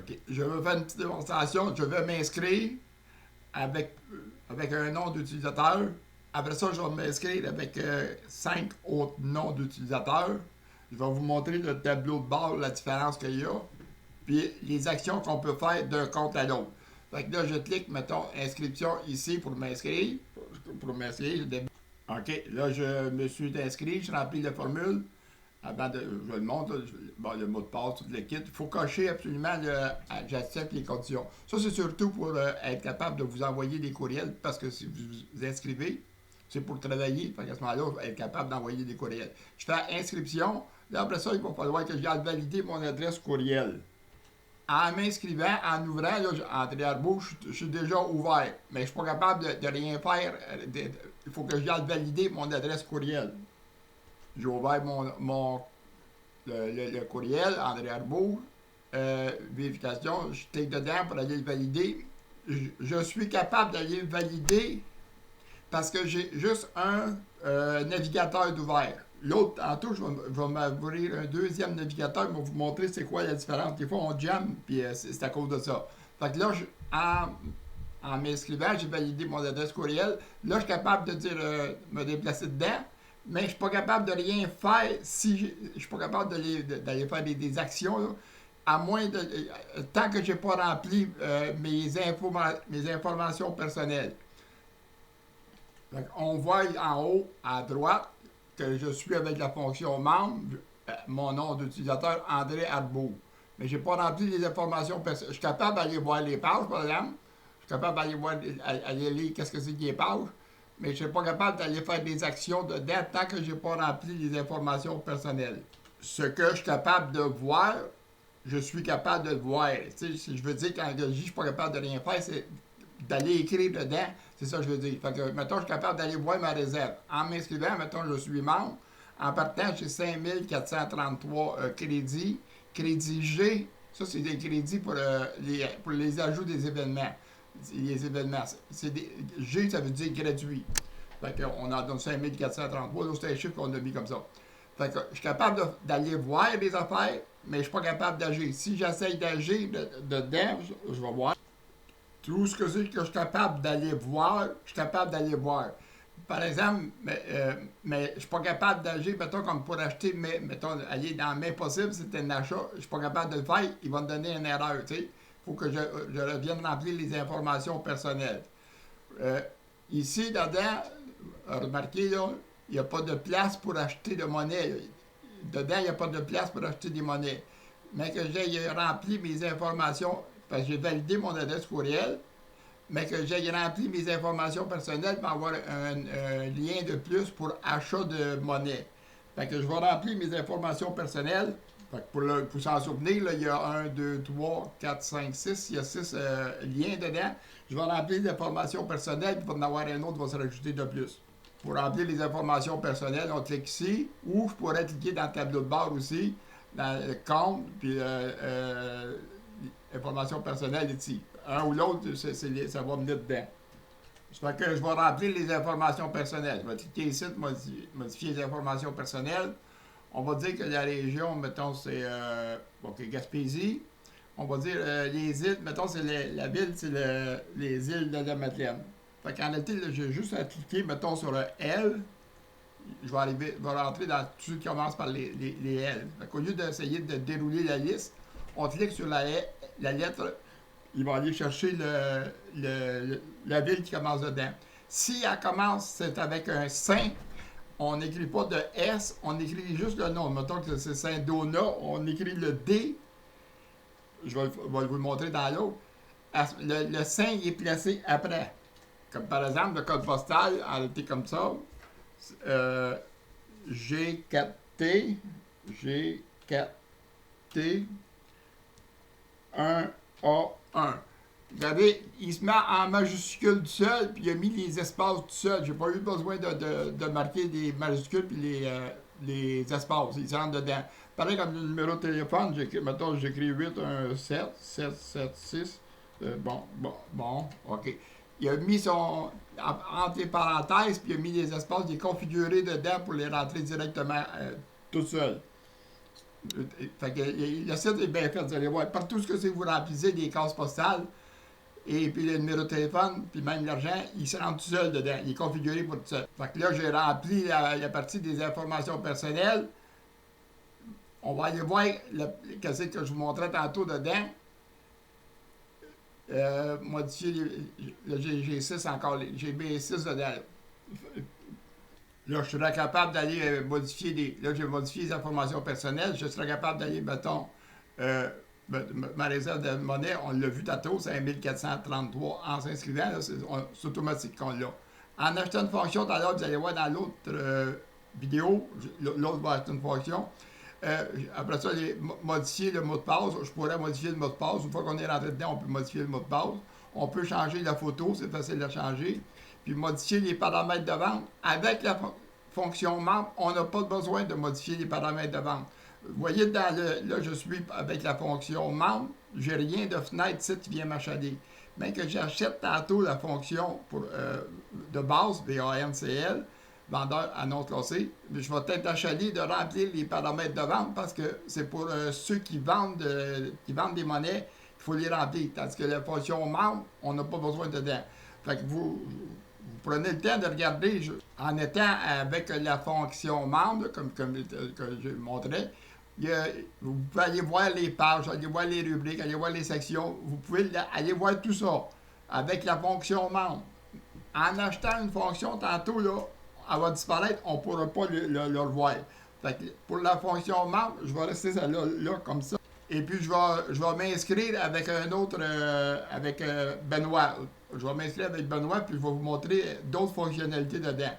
OK. Je vais faire une petite démonstration. Je vais m'inscrire avec, avec un nom d'utilisateur. Après ça, je vais m'inscrire avec 5 autres noms d'utilisateurs. Je vais vous montrer le tableau de bord, la différence qu'il y a, puis les actions qu'on peut faire d'un compte à l'autre. Fait que là, je clique, mettons, inscription ici pour m'inscrire. Pour m'inscrire, OK, là, je me suis inscrit, je remplis la formule. Avant de, je le montre, bon, le mot de passe, tout le kit. Il faut cocher absolument le j'accepte les conditions. Ça, c'est surtout pour être capable de vous envoyer des courriels, parce que si vous vous inscrivez, c'est pour travailler. Fait qu'à ce moment-là, je vais être capable d'envoyer des courriels. Je fais inscription. Là, après ça, il va falloir que j'aille valider mon adresse courriel. En m'inscrivant, en ouvrant, là, en Triarbo, je suis déjà ouvert. Mais je ne suis pas capable de rien faire. Il faut que j'aille valider mon adresse courriel. J'ai ouvert le courriel, André Arbour, vérification, je clique dedans pour aller le valider. Je suis capable d'aller le valider parce que j'ai juste un navigateur d'ouvert. L'autre, tantôt, je vais m'ouvrir un deuxième navigateur pour vous montrer c'est quoi la différence. Des fois, on jamme, puis c'est à cause de ça. Fait que là, en m'inscrivant, j'ai validé mon adresse courriel. Là, je suis capable de dire me déplacer dedans. Mais je ne suis pas capable de rien faire si je ne suis pas capable d'aller faire des actions, là, à moins de. Tant que je n'ai pas rempli mes informations personnelles. Donc, on voit en haut à droite que je suis avec la fonction membre, mon nom d'utilisateur André Arbour. Mais je n'ai pas rempli les informations personnelles. Je suis capable d'aller voir les pages, par exemple. Je suis capable d'aller lire qu'est-ce que c'est que les pages. Mais je ne suis pas capable d'aller faire des actions dedans tant que je n'ai pas rempli les informations personnelles. Ce que je suis capable de voir, je suis capable de le voir. Tu sais, je veux dire, quand je dis que je ne suis pas capable de rien faire, c'est d'aller écrire dedans. C'est ça que je veux dire. Fait que, mettons, je suis capable d'aller voir ma réserve. En m'inscrivant, mettons, je suis membre. En partant, j'ai 5433 crédits. Crédit G, ça, c'est des crédits pour les ajouts des événements. Les événements. G, ça veut dire gratuit. Fait qu'on en donne 5433. Là, c'est un chiffre qu'on a mis comme ça. Fait que je suis capable d'aller voir les affaires, mais je ne suis pas capable d'agir. Si j'essaye d'agir dedans, je vais voir. Tout ce que c'est que je suis capable d'aller voir, je suis capable d'aller voir. Par exemple, mais je ne suis pas capable d'agir, mettons, comme pour acheter, mettons, aller dans mes possibles, c'est un achat, je ne suis pas capable de le faire, il va me donner une erreur, tu sais. Il faut que je revienne remplir les informations personnelles. Ici, dedans, remarquez, là, il n'y a pas de place pour acheter de monnaie. Dedans, il n'y a pas de place pour acheter des monnaies. Mais que j'ai rempli mes informations, parce que j'ai validé mon adresse courriel, mais que j'ai rempli mes informations personnelles pour avoir un lien de plus pour achat de monnaie. Fait que je vais remplir mes informations personnelles. Fait que pour s'en souvenir, là, il y a 1, 2, 3, 4, 5, 6. Il y a 6 liens dedans. Je vais remplir les informations personnelles, puis il va en avoir un autre qui va se rajouter de plus. Pour remplir les informations personnelles, on clique ici, ou je pourrais cliquer dans le tableau de bord aussi, dans le compte, puis informations personnelles ici. Un ou l'autre, ça va venir dedans. Ça fait que je vais remplir les informations personnelles. Je vais cliquer ici, modifier les informations personnelles. On va dire que la région, mettons, c'est Gaspésie. On va dire les îles, mettons, c'est la ville, c'est les îles de la Madeleine. Fait qu'en réalité, j'ai juste à cliquer, mettons, sur le L. Je vais rentrer dans tout ce qui commence par les L. Fait qu'au lieu d'essayer de dérouler la liste, on clique sur la lettre. Il va aller chercher la ville qui commence dedans. Si elle commence, c'est avec un Saint, on n'écrit pas de S, on écrit juste le nom. Mettons que c'est Saint-Donat, on écrit le D. Je vais vous le montrer dans l'autre. Le Saint, il est placé après. Comme par exemple, le code postal, en été comme ça. G4T, 1A1. Regardez, il se met en majuscule tout seul, puis il a mis les espaces tout seul. J'ai pas eu besoin de marquer les majuscules puis les espaces. Ils rentrent dedans. Pareil comme le numéro de téléphone, mettons, j'écris 817 776. Bon, OK. Il a mis entre les parenthèses, puis il a mis les espaces, il est configuré dedans pour les rentrer directement tout seul. Fait que le site est bien fait, vous allez voir. Partout ce que c'est que vous remplissez des cases postales, et puis le numéro de téléphone, puis même l'argent, il se rend tout seul dedans. Il est configuré pour tout seul. Fait que là, j'ai rempli la partie des informations personnelles. On va aller voir qu'est-ce que je vous montrais tantôt dedans. Modifier les. J'ai 6 encore. J'ai bien 6 dedans. Là, je serais capable d'aller modifier des. Là, j'ai modifié les informations personnelles. Je serais capable d'aller, mettons, ma réserve de monnaie, on l'a vu tantôt, c'est 1433 en s'inscrivant. C'est automatique qu'on l'a. En achetant une fonction, tout à l'heure, vous allez voir dans l'autre vidéo, l'autre va acheter une fonction. Après ça, modifier le mot de passe. Je pourrais modifier le mot de passe. Une fois qu'on est rentré dedans, on peut modifier le mot de passe. On peut changer la photo, c'est facile à changer. Puis modifier les paramètres de vente. Avec la fonction membre, on n'a pas besoin de modifier les paramètres de vente. Vous voyez, là, je suis avec la fonction membre. J'ai rien de fenêtre ici qui vient m'achaler. Mais que j'achète tantôt la fonction de base, VANCL, vendeur annonce classée, je vais peut-être achaler de remplir les paramètres de vente parce que c'est pour ceux qui vendent des monnaies qu'il faut les remplir. Tandis que la fonction membre, on n'a pas besoin dedans. Fait que vous prenez le temps de regarder en étant avec la fonction membre, comme que je montrais. Vous pouvez aller voir les pages, aller voir les rubriques, aller voir les sections. Vous pouvez aller voir tout ça avec la fonction membre. En achetant une fonction, tantôt, là, elle va disparaître, on ne pourra pas le revoir. Fait que pour la fonction membre, je vais rester là comme ça. Et puis, je vais m'inscrire avec un autre, avec Benoît. Je vais m'inscrire avec Benoît, puis je vais vous montrer d'autres fonctionnalités dedans.